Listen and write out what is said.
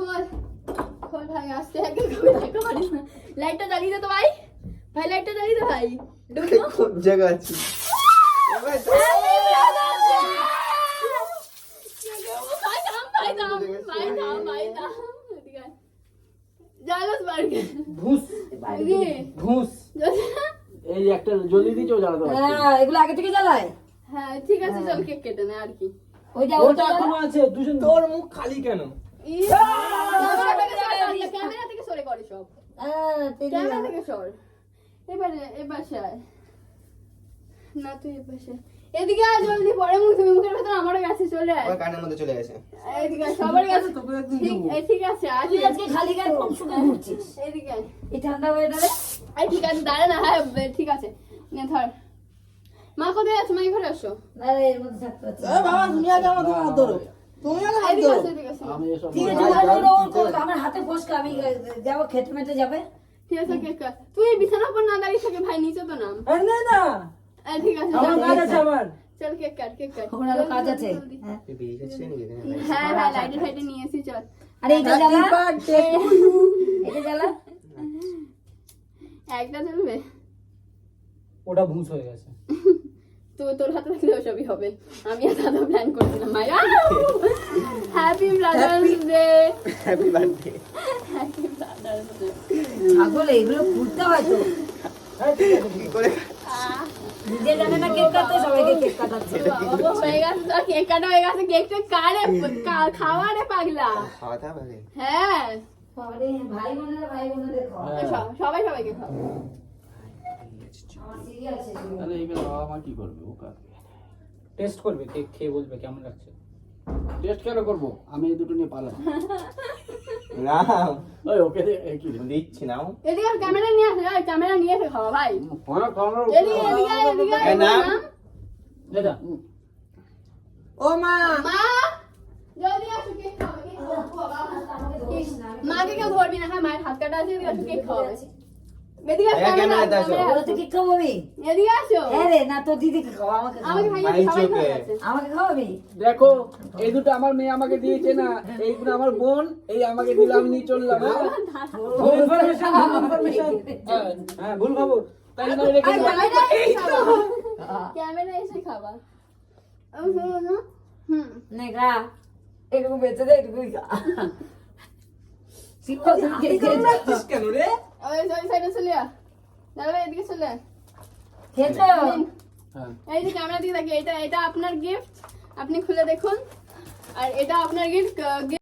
খোল খোল ভাই আসতে একদম দেখা পারিস না। লাইটটা জ্বালিয়ে দে তো ভাই, ভাই লাইটটা জ্বালিয়ে দে ভাই। কোন জায়গা আছে এই একটা জ্বলিয়ে দিয়েছে ও জ্বালাতে পারছে। হ্যাঁ এগুলো আগে থেকে জ্বালায়। হ্যাঁ ঠিক আছে চল কেক কেটে নে আর কি। ওইটা ওটা এখনো আছে দুজন। তোর মুখ খালি কেন? ক্যামেরা থেকে সরে করে সব, হ্যাঁ ক্যামেরা থেকে সর। এবারে এপাশে আয় না, তুই এপাশে এদিকে আয় জলদি, পরে মুখ ধুবি, মুখের ভেতর আমারও গেছে, চলে আয়। ওই কানের মধ্যে চলে গেছে। এদিকে আয়, সবার গেছে। ঠিক আছে আজ তুই আজকে খালি গায়ে কম শুকে ঘুরছিস। এদিকে আয়। এই ঠান্ডা ওয়েদারে এই ঠিক আছে দাঁড়া না, হ্যাঁ ঠিক আছে নে ধর। মা কোথায় আছো? মা এই ঘরে আসো। আরে এর মধ্যে থাকতে হচ্ছে। বাবা তুমি আগে আমাকে হাত ধরো, তুমি আগে হাত এদিকে ধরো। আসো, এদিকে আসো। আমি এসব ঠিক আছে আমার হাতে ফসকা, আমি যাবো খেতে মেতে যাবে। ঠিক আছে কেক কাট। তুই বিছানার উপর না দাঁড়িয়ে থাকে ভাই, নিচে তো নাম। না না ঠিক আছে আমার চল, কাজ আছে আমার। চল কেক কাট, কেক কাট। আমার আরো কাজ আছে। জলদি। হ্যাঁ। তুই বেরিয়ে যাচ্ছিস নাকি? হ্যাঁ হ্যাঁ লাইটে ফাইটে নিয়ে এসি চল। আরে এটা জ্বালা, Happy birthday to you. এটা জ্বালা। একটা চলবে ওটা ভুঁস হয়ে গেছে। তো তোর হাতে থাকলে ওসবই হবে। আমি আর দাদা প্ল্যান করছিলাম মায়া। Happy brothers day, happy birthday. Happy brothers day. ছাগল এগুলো খুলতে হয় তো। কি করে নিজে জানে না কেক কাটতে, সবাইকে কেক কাটাচ্ছে। বাবা হয়ে গেছে তো, কেক কাটা হয়ে গেছে, কেকটা কারে খাওয়া রে পাগলা। খাওয়া দাওয়া হবে? হ্যাঁ আরে ভাই বোনেদের খাওয়া। সবাই সবাইকে খাও। আমার সিরিয়াল শেষ হয়ে গেল। তাহলে এগুলো বাবা মা কি করবে? ও কাটবে, টেস্ট করবে, কেক খেয়ে বলবে কেমন লাগছে। টেস্ট কেন করবো? আমি এই দুটো নিয়ে পালাম। না ওই ওকে কি দিচ্ছি নাও। এদিকে ক্যামেরা নিয়ে আসে, ক্যামেরা নিয়ে এসে খাওয়া ভাই। এদিকে এদিকে এদিকে এই নাম। দাদা ও মা মা জলদি আসো, কেক খাবে, কেক খাবে। মাকে কেউ ধরবি না, হ্যাঁ মায়ের হাত কাটা আছে, এদিকে আসো, কেক খাওয়াবে। এদিকে আসো, এই ক্যামেরাতে আসো। ওরা তো কেক খাওয়াবি? এদিকে আসো। হ্যাঁ রে, না তোর দিদিকে খাওয়া, আমাকে আমাকে খাওয়াবি। ভাই ভাই সবাই চোখে। খাওয়াচ্ছে। আমাকে খাওয়াবি? দেখো, এই দুটো আমার মেয়ে আমাকে দিয়েছে না, এইগুলো আমার বোন, এই আমাকে দিলাম নিয়ে চললাম। হ্যাঁ ভুল খাবো তাই না, রেখে দিলাম। ক্যামেরা এসে খাবা। হুম নে খা, এটুকু বেঁচে দে, এটুকুই খা। শিখো তুমি কে কেন রাখছিস কেন রে? ওই সাইডে চলে আ, দাঁড়া এদিকে চলে আ। খেয়েছো? হ্যাঁ এই যে ক্যামেরা দিকে তাকিয়ে, এটা এটা আপনার গিফট, আপনি খুলে দেখুন। আর এটা আপনার গিফট।